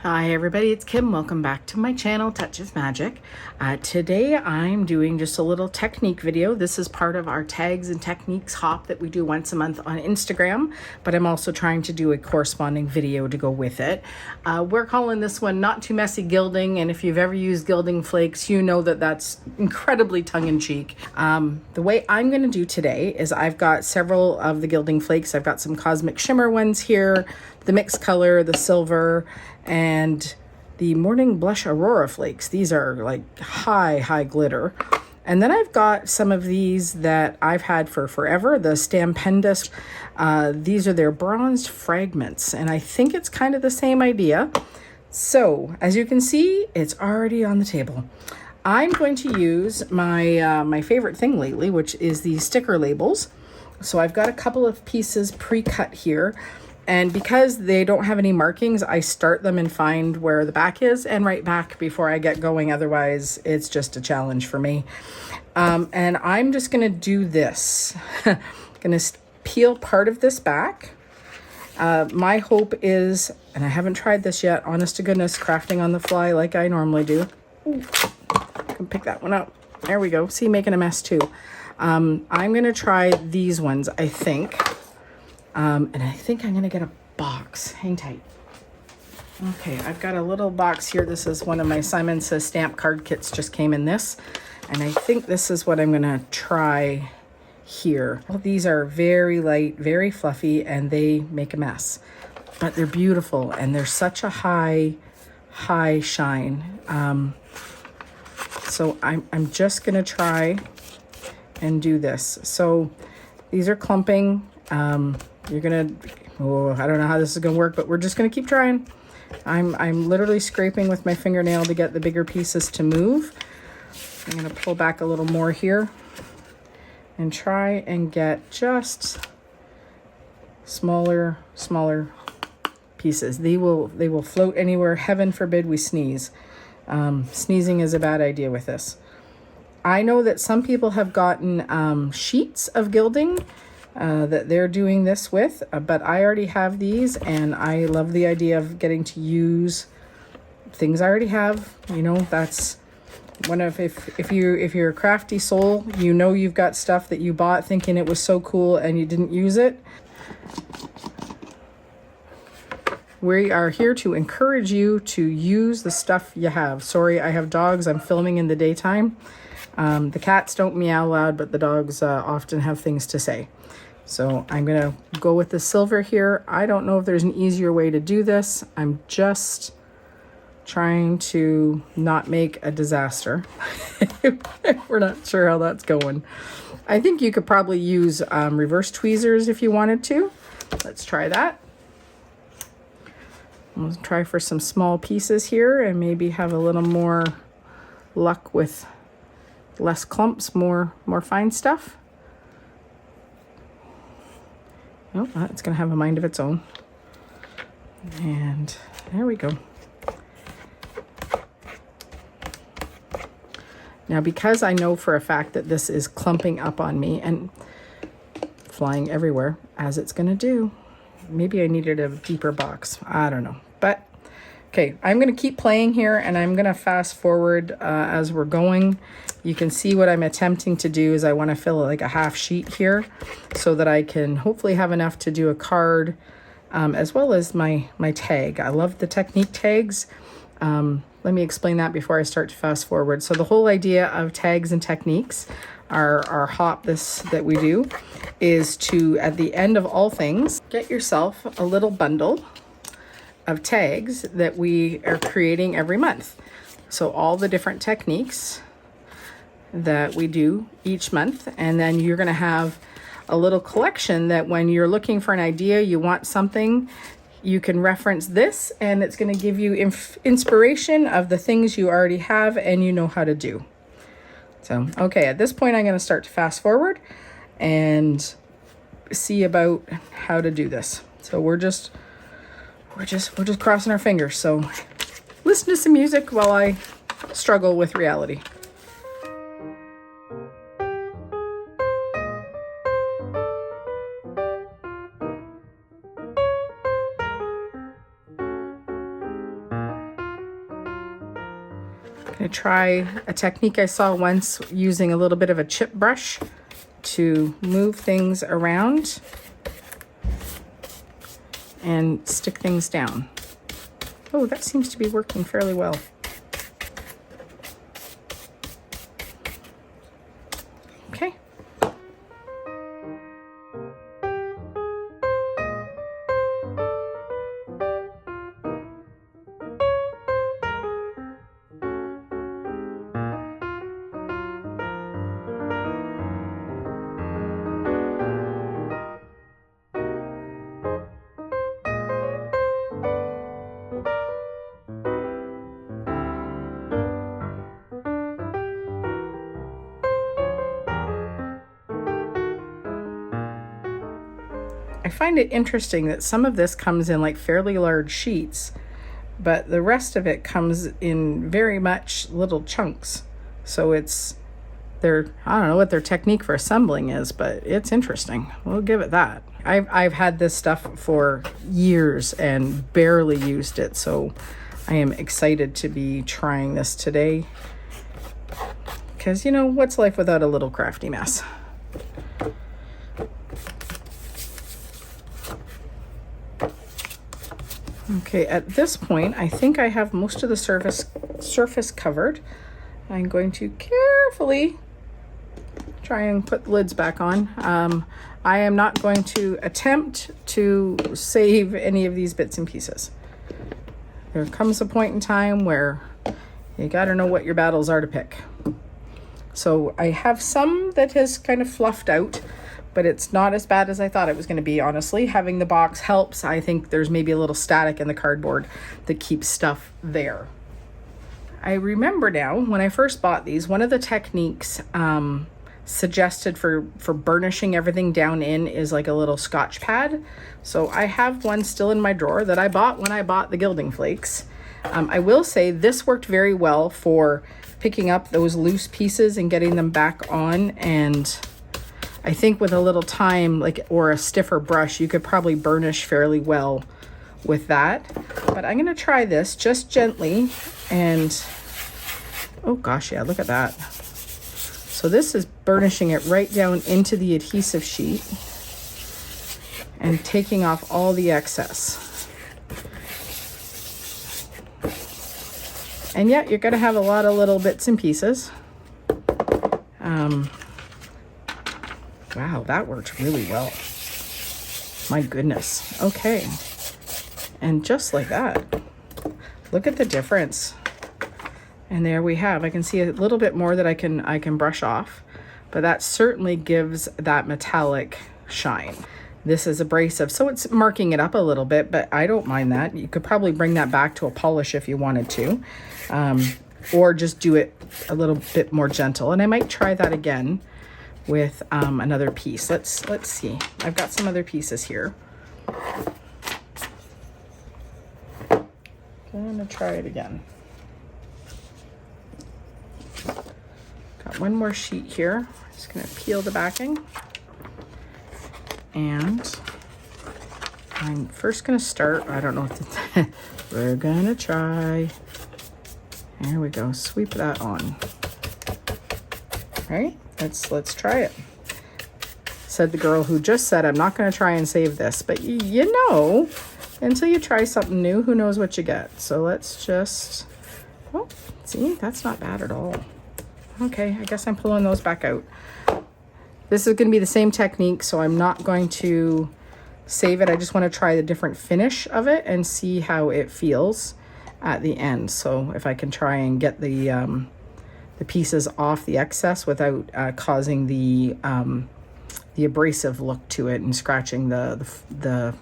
Hi everybody, it's Kim. Welcome back to my channel, Touches Magic. Today I'm doing just a little technique video. This is part of our tags and techniques hop that we do once a month on Instagram, but I'm also trying to do a corresponding video to go with it. We're calling this one Not Too Messy Gilding, and if you've ever used Gilding Flakes, you know that that's incredibly tongue-in-cheek. The way I'm going to do today is I've got several of the Gilding Flakes. I've got some Cosmic Shimmer ones here, the mixed color, the silver, and the Morning Blush Aurora flakes. These are like high glitter. And then I've got some of these that I've had for forever, the Spellbinders. These are their bronzed fragments, and I think it's kind of the same idea. So as you can see, it's already on the table. I'm going to use my my favorite thing lately, which is the sticker labels. So I've got a couple of pieces pre-cut here. And because they don't have any markings, I start them and find where the back is and write back before I get going. Otherwise, it's just a challenge for me. And I'm just going to do this. Going to peel part of this back. My hope is, and I haven't tried this yet, honest to goodness, crafting on the fly like I normally do. Ooh, I can pick that one up. There we go. See, making a mess too. I'm going to try these ones, I think. And I think I'm going to get a box. Hang tight. Okay, I've got a little box here. This is one of my Simon Says stamp card kits, just came in this. And I think this is what I'm going to try here. Well, these are very light, very fluffy, and they make a mess. But they're beautiful, and they're such a high shine. So I'm just going to try and do this. So these are clumping. You're gonna, oh, I don't know how this is gonna work, but we're just gonna keep trying. I'm literally scraping with my fingernail to get the bigger pieces to move. I'm gonna pull back a little more here and try and get just smaller pieces. They will float anywhere. Heaven forbid we sneeze. Sneezing is a bad idea with this. I know that some people have gotten sheets of gilding that they're doing this with, but I already have these, and I love the idea of getting to use things I already have. You know, that's one of, if you're a crafty soul, you know you've got stuff that you bought thinking it was so cool and you didn't use it. We are here to encourage you to use the stuff you have. Sorry, I have dogs. I'm filming in the daytime. The cats don't meow loud, but the dogs often have things to say. So I'm going to go with the silver here. I don't know if there's an easier way to do this. I'm just trying to not make a disaster. We're not sure how that's going. I think you could probably use reverse tweezers if you wanted to. Let's try that. We'll try for some small pieces here and maybe have a little more luck with less clumps, more fine stuff. Oh, it's going to have a mind of its own. And there we go. Now, because I know for a fact that this is clumping up on me and flying everywhere, as it's going to do, maybe I needed a deeper box. I don't know. But, okay, I'm going to keep playing here, and I'm going to fast forward as we're going. You can see what I'm attempting to do is I want to fill like a half sheet here so that I can hopefully have enough to do a card as well as my tag. I love the technique tags. Let me explain that before I start to fast forward. So the whole idea of tags and techniques, our hop that we do, is to, at the end of all things, get yourself a little bundle of tags that we are creating every month. So all the different techniques that we do each month, and then you're going to have a little collection that when you're looking for an idea, you want something, you can reference this, and it's going to give you inspiration of the things you already have and you know how to do. So, okay, at this point I'm going to start to fast forward and see about how to do this. So we're just crossing our fingers. So listen to some music while I struggle with reality. going to try a technique I saw once using a little bit of a chip brush to move things around and stick things down. Oh, that seems to be working fairly well. Okay. I find it interesting that some of this comes in like fairly large sheets, but the rest of it comes in very much little chunks. So it's I don't know what their technique for assembling is, but it's interesting. We'll give it that. I've had this stuff for years and barely used it, so I am excited to be trying this today. Because, you know, what's life without a little crafty mess? Okay, at this point, I think I have most of the surface covered. I'm going to carefully try and put the lids back on. I am not going to attempt to save any of these bits and pieces. There comes a point in time where you gotta know what your battles are to pick. So I have some that has kind of fluffed out, but it's not as bad as I thought it was going to be, honestly. Having the box helps. I think there's maybe a little static in the cardboard that keeps stuff there. I remember now, when I first bought these, one of the techniques suggested for burnishing everything down in is like a little Scotch pad. So I have one still in my drawer that I bought when I bought the Gilding Flakes. I will say this worked very well for picking up those loose pieces and getting them back on, and I think with a little time, or a stiffer brush, you could probably burnish fairly well with that. But I'm going to try this just gently, and oh gosh, yeah, look at that. So this is burnishing it right down into the adhesive sheet and taking off all the excess. And yet you're going to have a lot of little bits and pieces. Wow, that worked really well. My goodness. Okay. And just like that, look at the difference. And there we have, I can see a little bit more that I can brush off, but that certainly gives that metallic shine. This is abrasive, so it's marking it up a little bit, but I don't mind that. You could probably bring that back to a polish if you wanted to, or just do it a little bit more gentle. And I might try that again with another piece. Let's see. I've got some other pieces here. I'm gonna try it again. Got one more sheet here. Just gonna peel the backing. And I'm first gonna start, I don't know what we're gonna try. There we go, sweep that on. All right, let's try it. Said the girl who just said, I'm not gonna try and save this, but you know, until you try something new, who knows what you get. So let's just, oh, see, that's not bad at all. Okay, I guess I'm pulling those back out. This is going to be the same technique, so I'm not going to save it. I just want to try the different finish of it and see how it feels at the end. So if I can try and get the pieces off the excess without causing the abrasive look to it and scratching the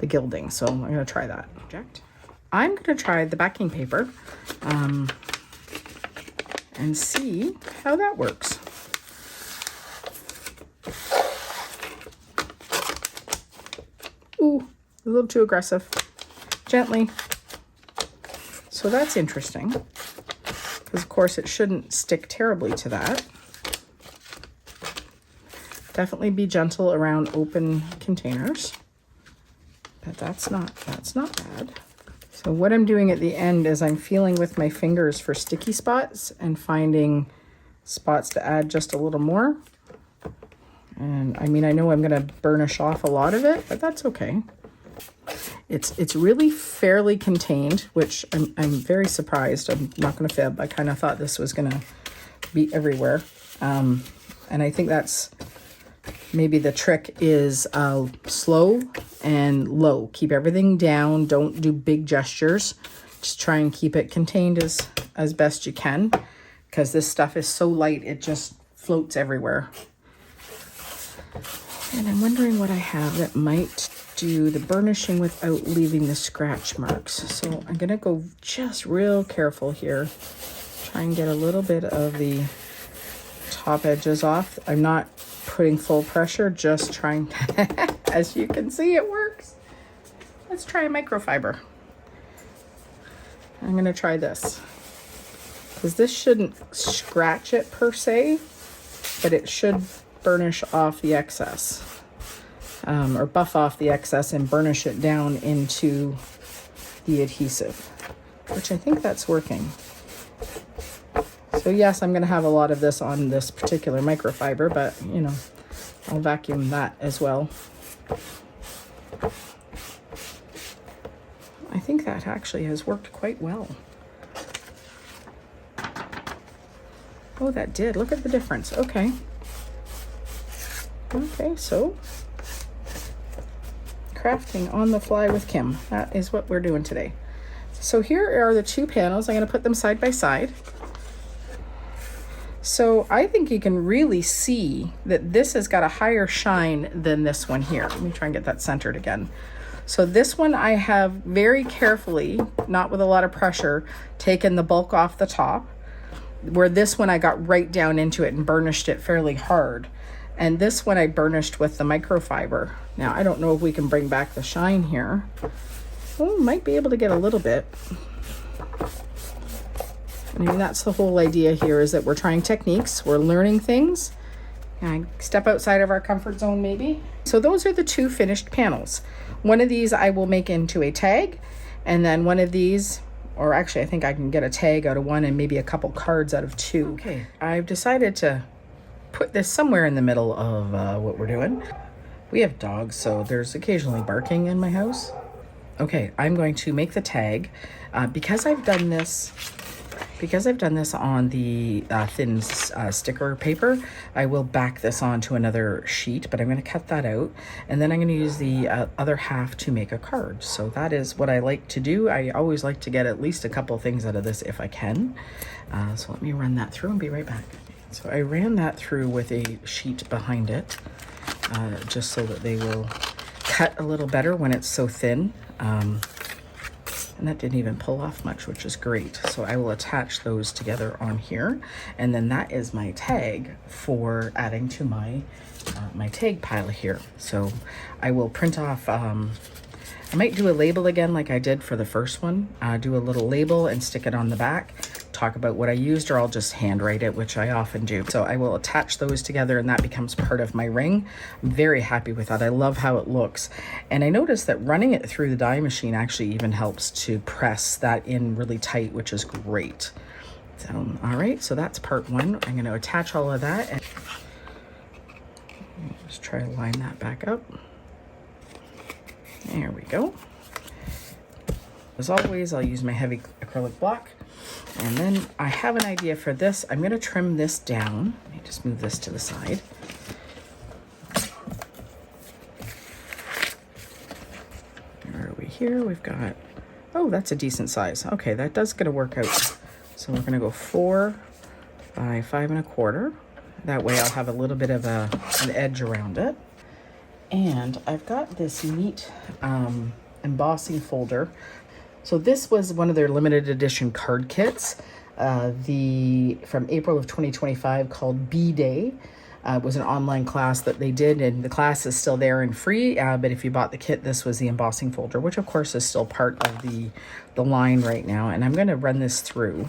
gilding. So I'm going to try that. I'm going to try the backing paper and see how that works. Ooh, a little too aggressive. Gently. So that's interesting, because of course it shouldn't stick terribly to that. Definitely be gentle around open containers, but that's not bad. So what I'm doing at the end is I'm feeling with my fingers for sticky spots and finding spots to add just a little more. And I mean, I know I'm gonna burnish off a lot of it, but that's okay. It's really fairly contained, which I'm very surprised. I'm not gonna fib. I kind of thought this was gonna be everywhere. And I think that's maybe the trick is slow and low. Keep everything down. Don't do big gestures. Just try and keep it contained as best you can, because this stuff is so light, it just floats everywhere. And I'm wondering what I have that might do the burnishing without leaving the scratch marks. So I'm gonna go just real careful here. Try and get a little bit of the top edges off. I'm not putting full pressure, just trying. As you can see, it works. Let's try a microfiber. I'm gonna try this, because this shouldn't scratch it per se, but it should burnish off the excess, or buff off the excess and burnish it down into the adhesive, which I think that's working. So yes, I'm gonna have a lot of this on this particular microfiber, but you know, I'll vacuum that as well. I think that actually has worked quite well. Oh, that did. Look at the difference. Okay. Okay, so crafting on the fly with Kim. That is what we're doing today. So here are the two panels. I'm going to put them side by side. So I think you can really see that this has got a higher shine than this one here. Let me try and get that centered again. So this one I have very carefully, not with a lot of pressure, taken the bulk off the top, where this one I got right down into it and burnished it fairly hard. And this one I burnished with the microfiber. Now, I don't know if we can bring back the shine here. Oh, might be able to get a little bit. I mean, that's the whole idea here, is that we're trying techniques, we're learning things, and step outside of our comfort zone maybe. So those are the two finished panels. One of these I will make into a tag, and then one of these, or actually I think I can get a tag out of one and maybe a couple cards out of two. Okay, I've decided to put this somewhere in the middle of what we're doing. We have dogs, so there's occasionally barking in my house. Okay, I'm going to make the tag. Because I've done this on the thin sticker paper, I will back this onto another sheet, but I'm going to cut that out, and then I'm going to use the other half to make a card. So that is what I like to do. I always like to get at least a couple things out of this if I can. So let me run that through and be right back. So I ran that through with a sheet behind it, just so that they will cut a little better when it's so thin. And that didn't even pull off much, which is great. So I will attach those together on here. And then that is my tag for adding to my my tag pile here. So I will print off, I might do a label again like I did for the first one. Do a little label and stick it on the back. Talk about what I used, or I'll just handwrite it, which I often do. So I will attach those together, and that becomes part of my ring. I'm very happy with that. I love how it looks. And I noticed that running it through the die machine actually even helps to press that in really tight, which is great. So, all right, so that's part one. I'm going to attach all of that. And just try to line that back up. There we go. As always, I'll use my heavy acrylic block. And then I have an idea for this. I'm going to trim this down. Let me just move this to the side. Where are we here? We've got, oh, that's a decent size. Okay, that does going to work out. So we're going to go 4 by 5 1/4. That way I'll have a little bit of an edge around it. And I've got this neat embossing folder. So this was one of their limited edition card kits, from April of 2025, called B-Day. It was an online class that they did, and the class is still there and free, but if you bought the kit, this was the embossing folder, which of course is still part of the line right now. And I'm going to run this through,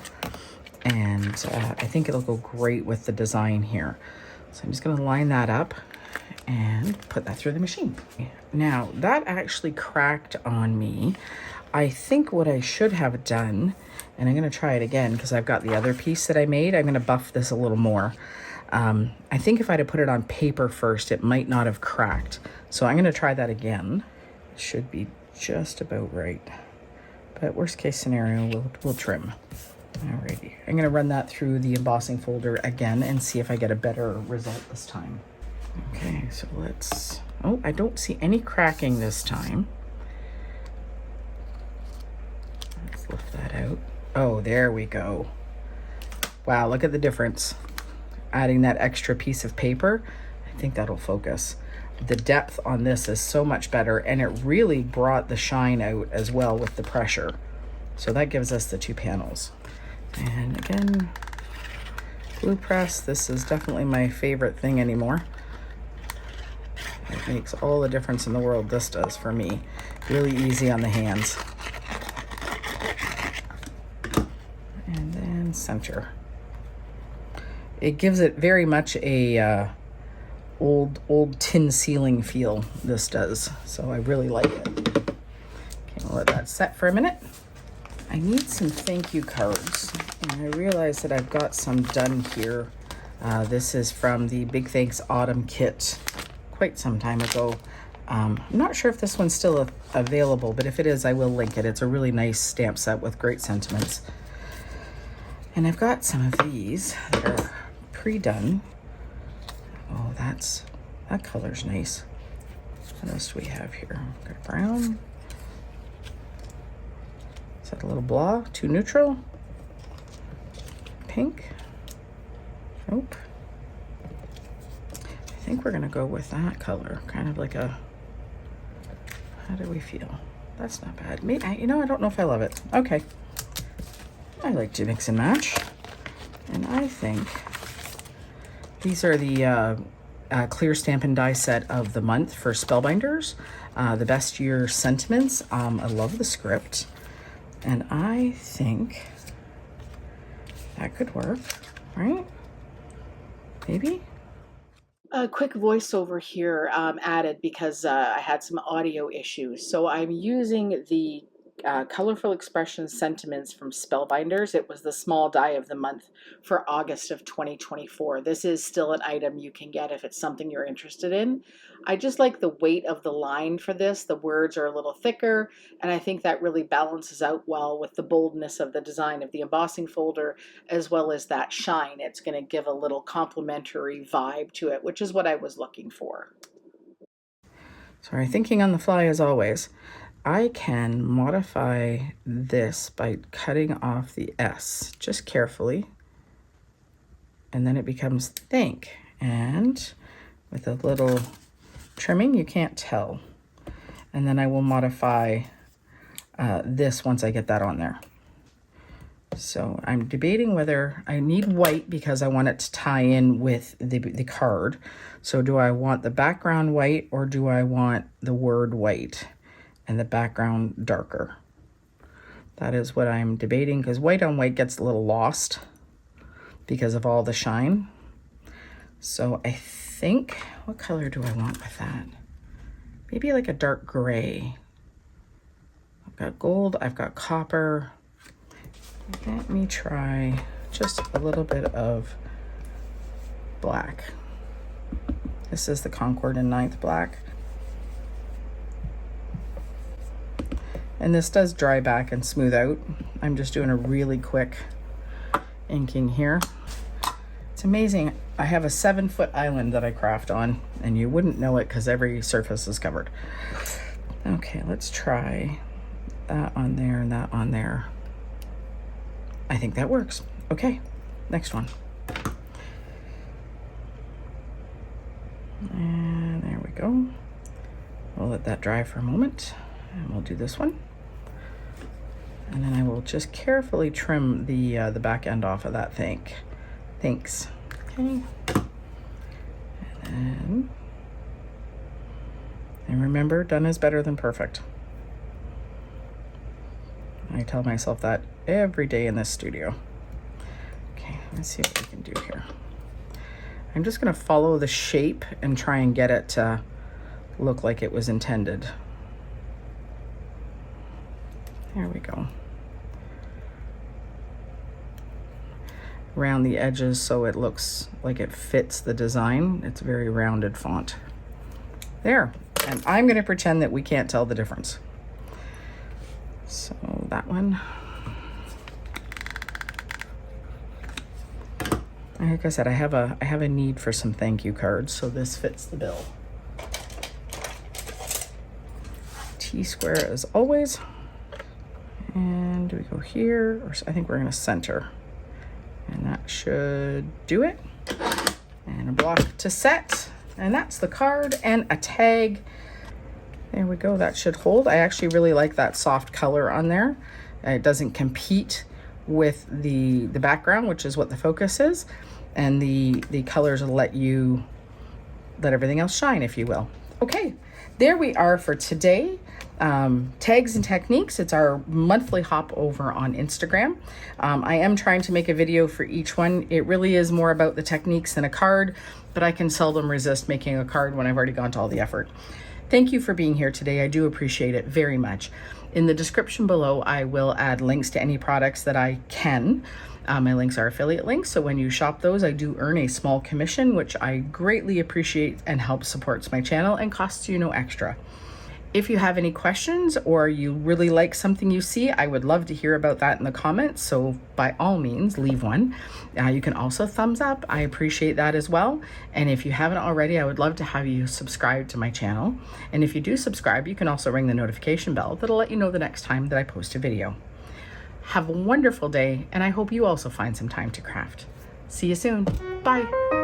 and I think it'll go great with the design here. So I'm just going to line that up and put that through the machine. Now, that actually cracked on me. I think what I should have done, and I'm gonna try it again because I've got the other piece that I made, I'm gonna buff this a little more. I think if I'd have put it on paper first, it might not have cracked. So I'm gonna try that again. It should be just about right. But worst case scenario, we'll trim. Alrighty, I'm gonna run that through the embossing folder again and see if I get a better result this time. Okay, so let's, oh, I don't see any cracking this time. Let's lift that out. Oh, there we go. Wow, look at the difference. Adding that extra piece of paper, I think that'll focus. The depth on this is so much better, and it really brought the shine out as well with the pressure. So that gives us the two panels. And again, glue press, this is definitely my favorite thing anymore. It makes all the difference in the world, this does for me. Really easy on the hands. And then center. It gives it very much a old tin ceiling feel, this does. So I really like it. Okay, I'll let that set for a minute. I need some thank you cards, and I realize that I've got some done here. This is from the Big Thanks Autumn Kit quite some time ago. I'm not sure if this one's still available, but if it is, I will link it. It's a really nice stamp set with great sentiments. And I've got some of these that are pre-done. Oh, that color's nice. What else do we have here? Got brown. Is that a little blah? Too neutral? Pink? Nope. I think we're gonna go with that color. Kind of like a, how do we feel? That's not bad. Maybe, you know, I don't know if I love it. Okay. I like to mix and match. And I think these are the clear stamp and die set of the month for Spellbinders. The best year sentiments. I love the script. And I think that could work, right? Maybe? A quick voiceover here added because I had some audio issues. So I'm using the Colorful Expression Sentiments from Spellbinders. It was the small die of the month for August of 2024. This is still an item you can get if it's something you're interested in. I just like the weight of the line for this. The words are a little thicker, and I think that really balances out well with the boldness of the design of the embossing folder, as well as that shine. It's going to give a little complementary vibe to it, which is what I was looking for. Sorry, thinking on the fly as always. I can modify this by cutting off the S just carefully, and then it becomes thank. And with a little trimming, you can't tell. And then I will modify this once I get that on there. So I'm debating whether I need white because I want it to tie in with the card. So do I want the background white, or do I want the word white and the background darker? That is what I'm debating, because white on white gets a little lost because of all the shine. So I think, what color do I want with that? Maybe like a dark gray. I've got gold, I've got copper. Let me try just a little bit of black. This is the Concord and 9th black. And this does dry back and smooth out. I'm just doing a really quick inking here. It's amazing. I have a 7-foot island that I craft on, and you wouldn't know it because every surface is covered. Okay, let's try that on there and that on there. I think that works. Okay, next one. And there we go. We'll let that dry for a moment, and we'll do this one. And then I will just carefully trim the back end off of that thanks. Okay. And remember, done is better than perfect. I tell myself that every day in this studio. Okay, let's see what we can do here. I'm just gonna follow the shape and try and get it to look like it was intended. There we go. Around the edges so it looks like it fits the design. It's a very rounded font. There. And I'm going to pretend that we can't tell the difference. So that one. Like I said, I have a need for some thank you cards, so this fits the bill. T-square as always. And do we go here? Or I think we're going to center. And that should do it. And a block to set. And that's the card and a tag. There we go. That should hold. I actually really like that soft color on there. It doesn't compete with the background, which is what the focus is. And the colors will let everything else shine, if you will. Okay, there we are for today. Tags and techniques. It's our monthly hop over on Instagram. I am trying to make a video for each one. It really is more about the techniques than a card, but I can seldom resist making a card when I've already gone to all the effort. Thank you for being here today. I do appreciate it very much. In the description below, I will add links to any products that I can. My links are affiliate links, so when you shop those, I do earn a small commission, which I greatly appreciate and helps supports my channel and costs you no extra. If you have any questions or you really like something you see, I would love to hear about that in the comments. So by all means, leave one. You can also thumbs up. I appreciate that as well. And if you haven't already, I would love to have you subscribe to my channel. And if you do subscribe, you can also ring the notification bell. That'll let you know the next time that I post a video. Have a wonderful day, and I hope you also find some time to craft. See you soon. Bye.